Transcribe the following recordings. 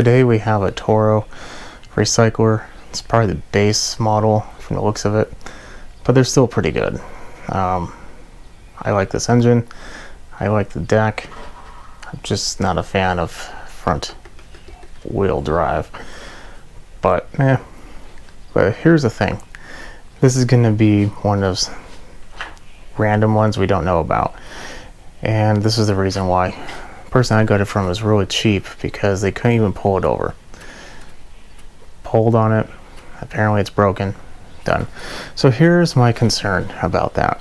today we have a Toro recycler. It's probably the base model from the looks of it, but they're still pretty good. I like this engine. I like the deck. I'm just not a fan of front wheel drive. But here's the thing. This is going to be one of those random ones we don't know about. And this is the reason why. The person I got it from was really cheap because they couldn't even pull it over. Pulled on it. Apparently it's broken. Done. So here's my concern about that.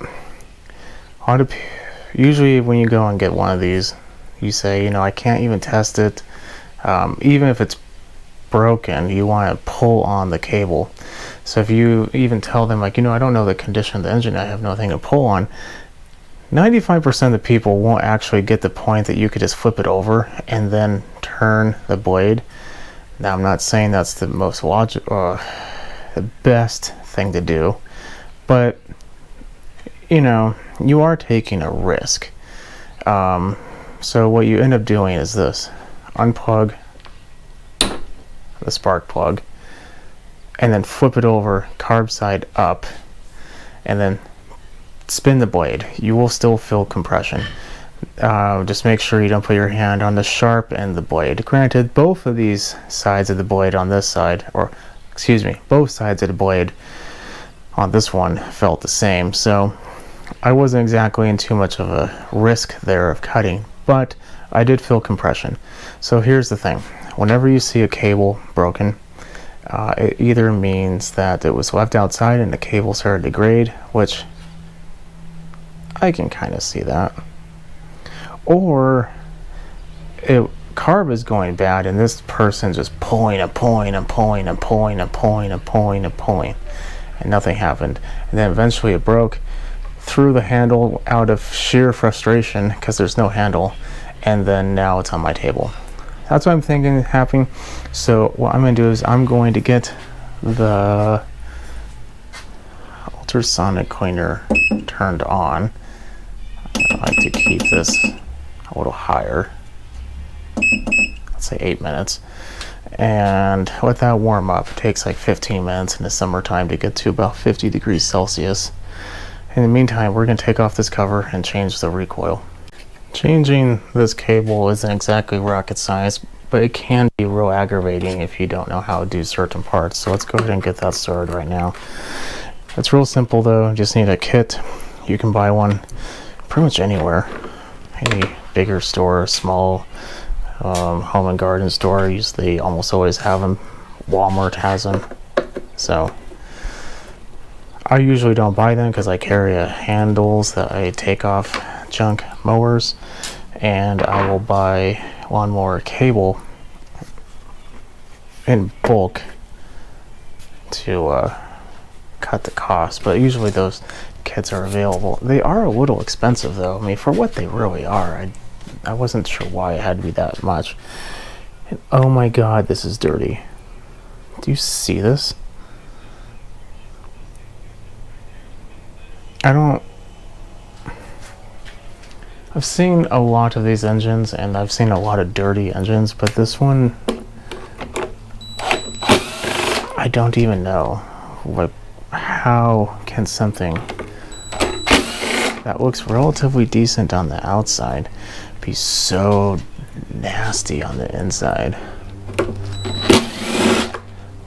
Usually when you go and get one of these, you say, you know, I can't even test it. Even if it's broken, you want to pull on the cable. So if you even tell them, like, you know, I don't know the condition of the engine, I have nothing to pull on, 95% of the people won't actually get the point that you could just flip it over and then turn the blade. Now, I'm not saying that's the most logical, the best thing to do, but you know, you are taking a risk. So what you end up doing is this: unplug the spark plug and then flip it over carb side up and then spin the blade. You will still feel compression. Just make sure you don't put your hand on the sharp end of the blade. Granted, both of these sides of the blade on this side, or excuse me, both sides of the blade on this one felt the same, so I wasn't exactly in too much of a risk there of cutting, but I did feel compression. So here's the thing: whenever you see a cable broken, it either means that it was left outside and the cable started to degrade, which I can kind of see that, or carb is going bad and this person just pulling and pulling and pulling and pulling and pulling and pulling and pulling, and nothing happened. And then eventually it broke, threw the handle out of sheer frustration because there's no handle, and then now it's on my table. That's what I'm thinking is happening. So what I'm going to do is I'm going to get the ultrasonic cleaner turned on. I like to keep this a little higher, let's say 8 minutes, and let that warm up. It takes like 15 minutes in the summertime to get to about 50 degrees Celsius. In the meantime, we're going to take off this cover and change the recoil. Changing this cable isn't exactly rocket science, but it can be real aggravating if you don't know how to do certain parts. So let's go ahead and get that started right now. It's real simple though. You just need a kit. You can buy one pretty much anywhere. Any bigger store, small home and garden store, they almost always have them. Walmart has them. So I usually don't buy them because I carry handles that I take off junk mowers, and I will buy lawnmower cable in bulk to cut the cost, but usually those kits are available. They are a little expensive though. I mean, for what they really are, I wasn't sure why it had to be that much. And oh my god, this is dirty. Do you see this? I've seen a lot of these engines and I've seen a lot of dirty engines, but this one, I don't even know. Like, how can something that looks relatively decent on the outside be so nasty on the inside?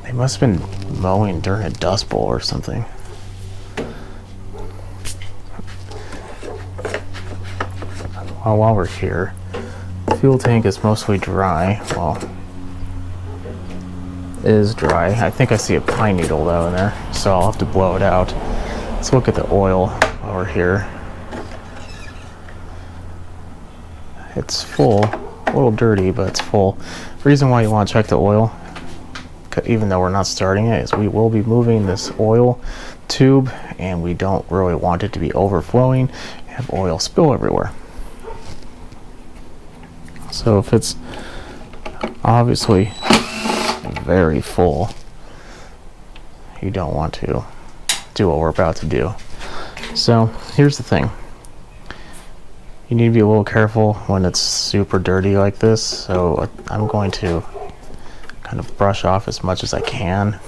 They must have been mowing during a dust bowl or something. While we're here, the fuel tank is mostly dry. Well, it is dry. I think I see a pine needle though in there, so I'll have to blow it out. Let's look at the oil while we're here. It's full, a little dirty, but it's full. The reason why you want to check the oil, even though we're not starting it, is we will be moving this oil tube and we don't really want it to be overflowing and have oil spill everywhere. So if it's obviously very full, you don't want to do what we're about to do. So here's the thing. You need to be a little careful when it's super dirty like this. So I'm going to kind of brush off as much as I can,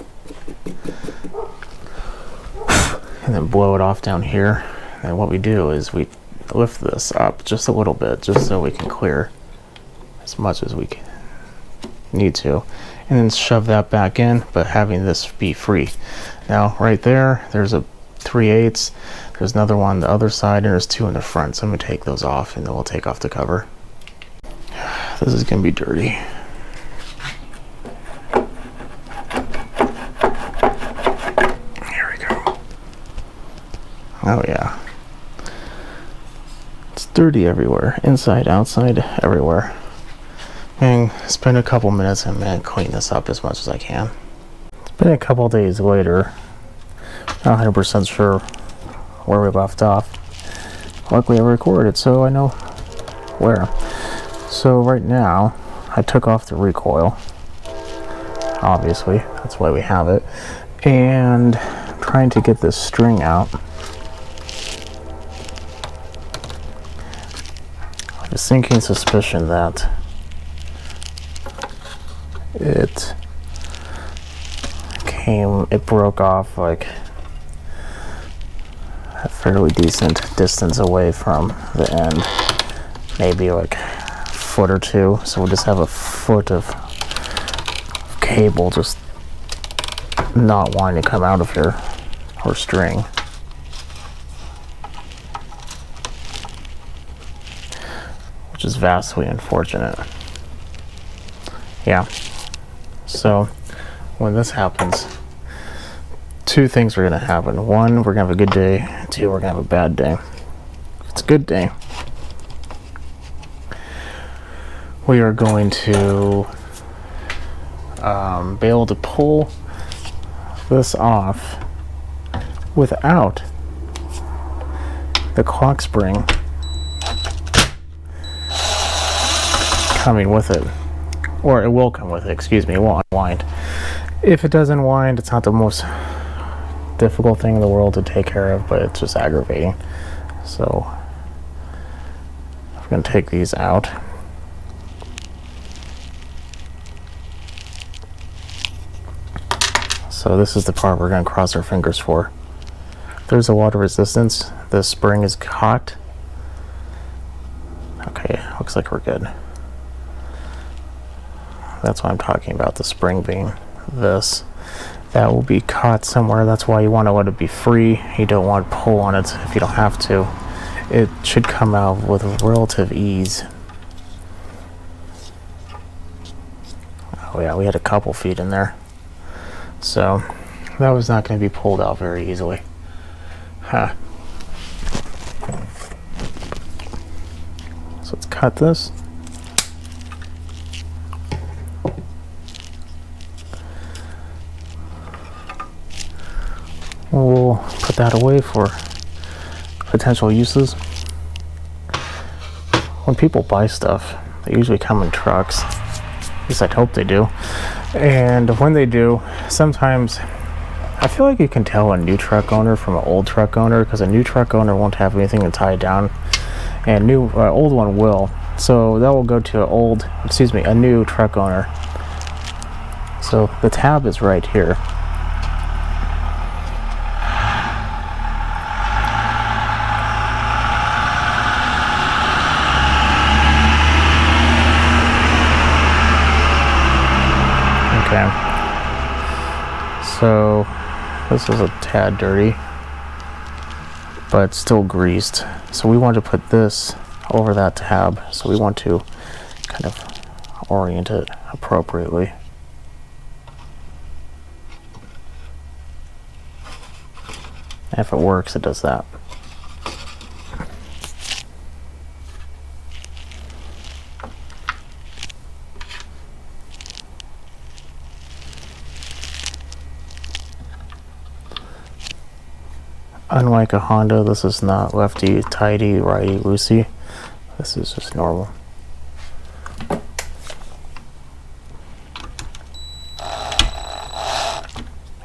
and then blow it off down here. And what we do is we lift this up just a little bit, just so we can clear as much as we need to, and then shove that back in, but having this be free. Now right there's a 3/8, there's another one on the other side, and there's two in the front, so I'm going to take those off, and then we'll take off the cover. This is going to be dirty. Here we go. Oh yeah. It's dirty everywhere, inside, outside, everywhere. And spend a couple minutes and clean this up as much as I can. It's been a couple days later. Not 100% sure where we left off. Luckily I recorded, so I know where. So right now, I took off the recoil. Obviously, that's why we have it. And I'm trying to get this string out. I have a sinking suspicion that it broke off like a fairly decent distance away from the end, maybe like a foot or two. So we'll just have a foot of cable just not wanting to come out of here, or string. Which is vastly unfortunate. Yeah. So when this happens, two things are going to happen. One, we're going to have a good day. Two, we're going to have a bad day. If it's a good day, we are going to be able to pull this off without the clock spring coming with it. Or it will come with it, excuse me, it won't unwind. If it does unwind, it's not the most difficult thing in the world to take care of, but it's just aggravating. So I'm going to take these out. So this is the part we're going to cross our fingers for. There's a water resistance. The spring is hot. Okay, looks like we're good. That's why I'm talking about the spring being this. That will be caught somewhere. That's why you want to let it be free. You don't want to pull on it if you don't have to. It should come out with relative ease. Oh yeah, we had a couple feet in there. So that was not going to be pulled out very easily. Huh. So let's cut this. We'll put that away for potential uses. When people buy stuff, they usually come in trucks. At least I'd hope they do. And when they do, sometimes I feel like you can tell a new truck owner from an old truck owner, because a new truck owner won't have anything to tie it down, and old one will. So that will go to a new truck owner. So the tab is right here. Okay, so this is a tad dirty, but still greased. So we want to put this over that tab, so we want to kind of orient it appropriately. And if it works, it does that. Unlike a Honda, this is not lefty tighty, righty loosey. This is just normal.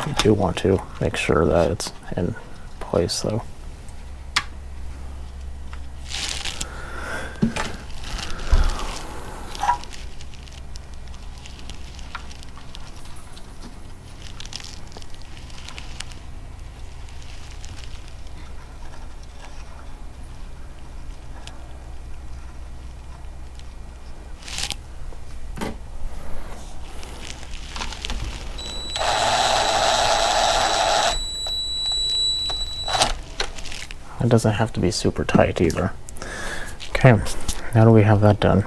You do want to make sure that it's in place though. It doesn't have to be super tight either. Okay, now that we have that done,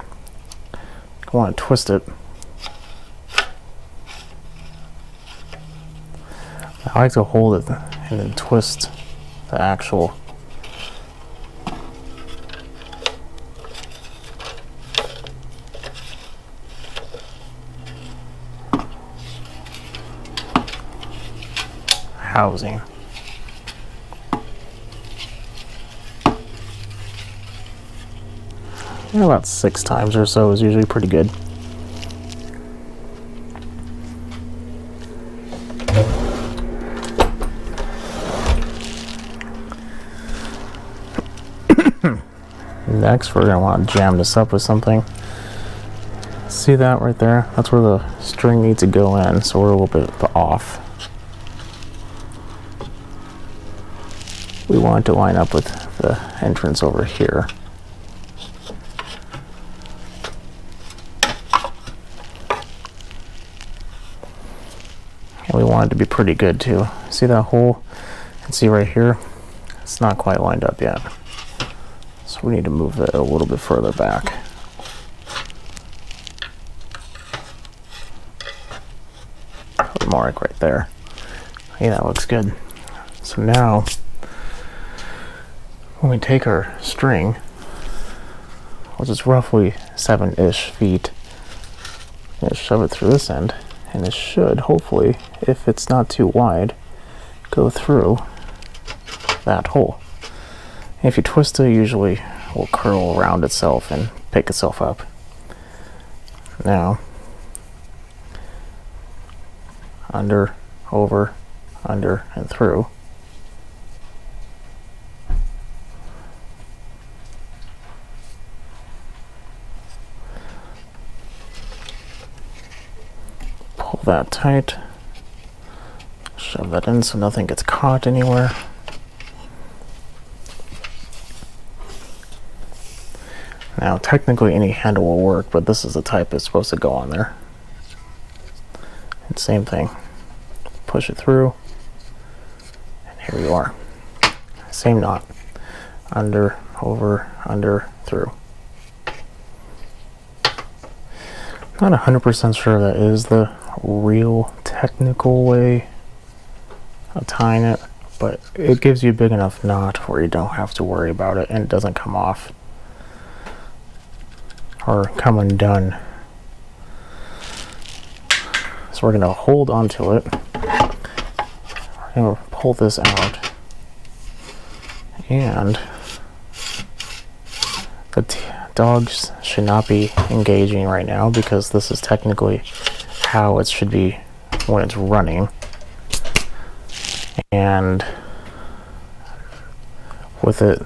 I want to twist it. I like to hold it and then twist the actual housing. Yeah, about 6 times or so is usually pretty good. Next, we're going to want to jam this up with something. See that right there? That's where the string needs to go in, so we're a little bit off. We want it to line up with the entrance over here. And we want it to be pretty good too. See that hole? And see right here? It's not quite lined up yet. So we need to move it a little bit further back. More like right there. Yeah, that looks good. So now, when we take our string, which is roughly 7-ish feet, and shove it through this end, and it should, hopefully, if it's not too wide, go through that hole. And if you twist it, usually it will curl around itself and pick itself up. Now, under, over, under, and through. Pull that tight. Shove that in so nothing gets caught anywhere. Now, technically any handle will work, but this is the type that's supposed to go on there. And same thing. Push it through, and here you are. Same knot. Under, over, under, through. Not 100% sure that is the real technical way of tying it, but it gives you a big enough knot where you don't have to worry about it and it doesn't come off or come undone. So we're going to hold onto it. We're going to pull this out. And the dogs should not be engaging right now because this is technically how it should be when it's running. And with it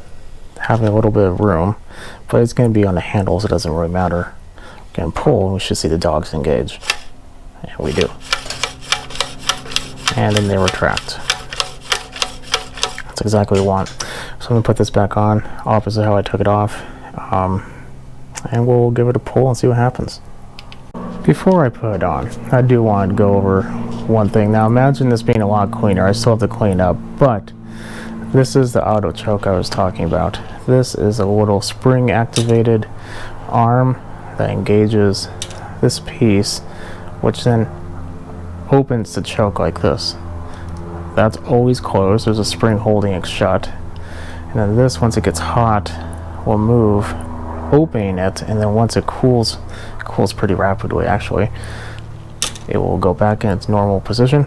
having a little bit of room, but it's going to be on the handle, so it doesn't really matter. We can pull, and we should see the dogs engage. And we do. And then they retract. That's exactly what we want. So I'm going to put this back on, opposite how I took it off. And we'll give it a pull and see what happens. Before I put it on, I do want to go over one thing. Now imagine this being a lot cleaner. I still have to clean up, but this is the auto choke I was talking about. This is a little spring activated arm that engages this piece, which then opens the choke like this. That's always closed. There's a spring holding it shut. And then this, once it gets hot, will move, opening it, and then once it cools pretty rapidly actually, it will go back in its normal position.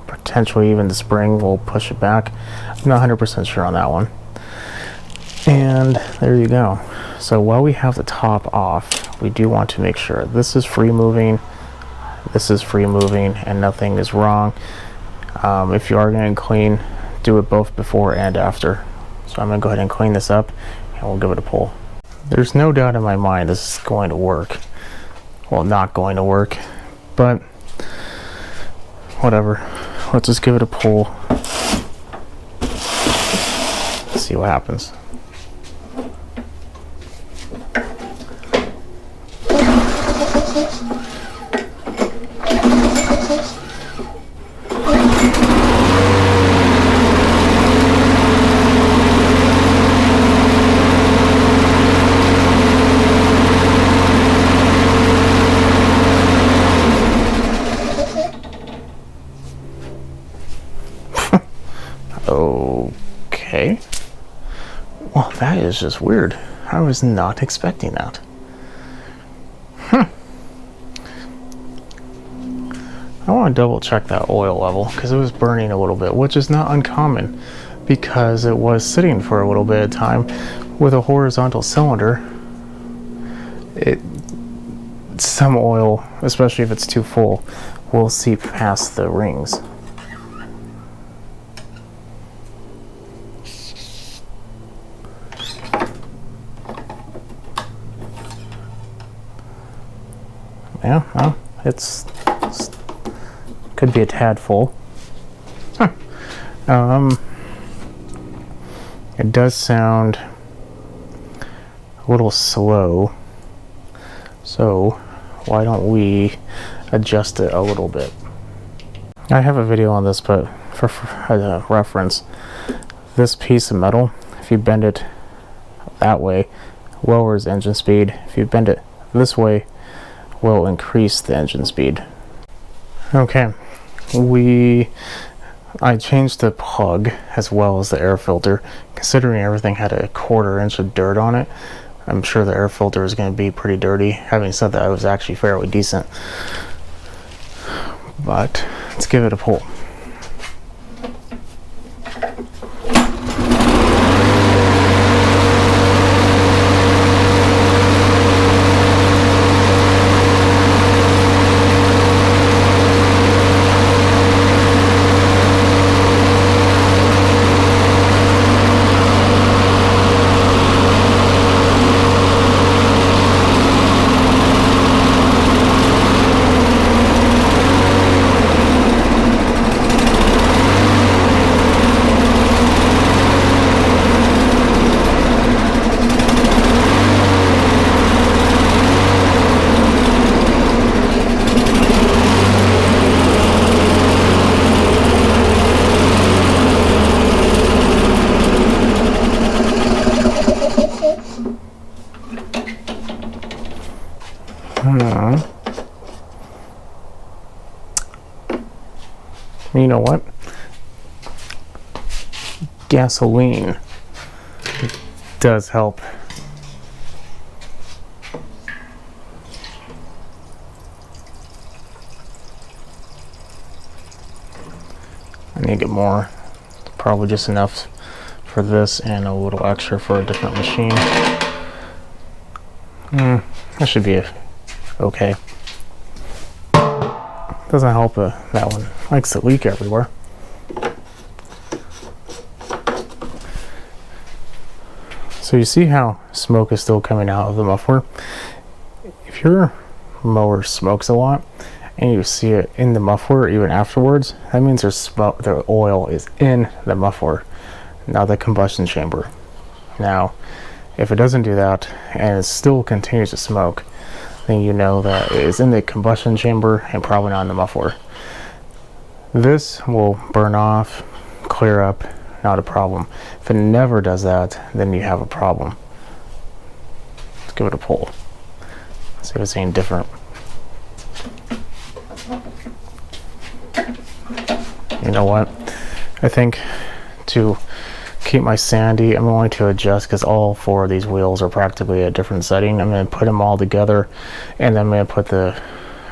Potentially even the spring will push it back. I'm not 100% sure on that one. And there you go. So while we have the top off, we do want to make sure this is free moving, and nothing is wrong. If you are going to clean, do it both before and after. So I'm going to go ahead and clean this up, and we'll give it a pull. There's no doubt in my mind this is going to work. Well, not going to work, but whatever. Let's just give it a pull. See what happens. Okay. Well, that is just weird. I was not expecting that. I want to double check that oil level because it was burning a little bit, which is not uncommon because it was sitting for a little bit of time. With a horizontal cylinder, some oil, especially if it's too full, will seep past the rings. Yeah, well, it's could be a tad full. It does sound a little slow, so why don't we adjust it a little bit? I have a video on this, but for reference, this piece of metal, if you bend it that way, lowers engine speed. If you bend it this way, will increase the engine speed. Okay, I changed the plug as well as the air filter. Considering everything had a 1/4 inch of dirt on it, I'm sure the air filter is going to be pretty dirty. Having said that, it was actually fairly decent. But let's give it a pull. You know what? Gasoline does help. I need to get more. Probably just enough for this and a little extra for a different machine. That should be okay. Doesn't help that one likes to leak everywhere. So you see how smoke is still coming out of the muffler? If your mower smokes a lot and you see it in the muffler even afterwards, that means the oil is in the muffler, not the combustion chamber. Now, if it doesn't do that and it still continues to smoke, then you know that it is in the combustion chamber and probably not in the muffler. This will burn off, clear up, not a problem. If it never does that, then you have a problem. Let's give it a pull. See if it's any different. You know what? I think to keep my sanity, I'm going to adjust because all 4 of these wheels are practically a different setting. I'm going to put them all together, and then I'm going to put the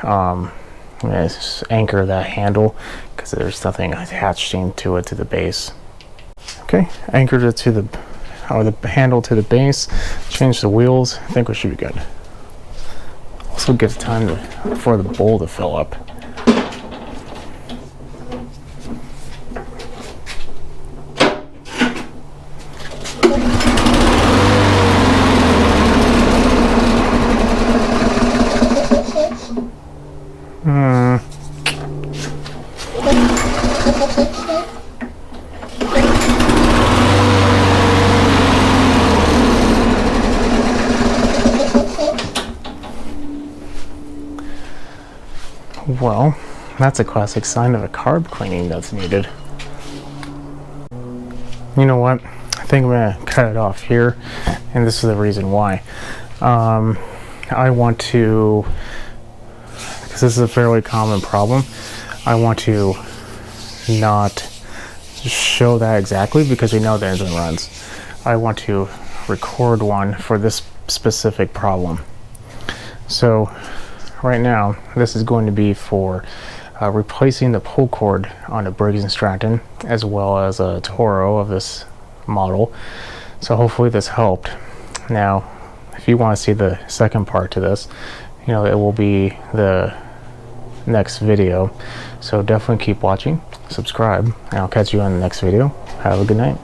I'm going to anchor that handle because there's nothing attached to it to the base. Okay, anchored it to the handle to the base. Change the wheels. I think we should be good. Also gives time for the bowl to fill up. Well, that's a classic sign of a carb cleaning that's needed. You know what? I think I'm going to cut it off here, and this is the reason why. I want to, because this is a fairly common problem, I want to not show that exactly because we know the ins and runs. I want to record one for this specific problem. So right now this is going to be for replacing the pull cord on a Briggs and Stratton as well as a Toro of this model. So hopefully this helped. Now if you want to see the second part to this, you know, it will be the next video. So definitely keep watching, subscribe, and I'll catch you on the next video. Have a good night.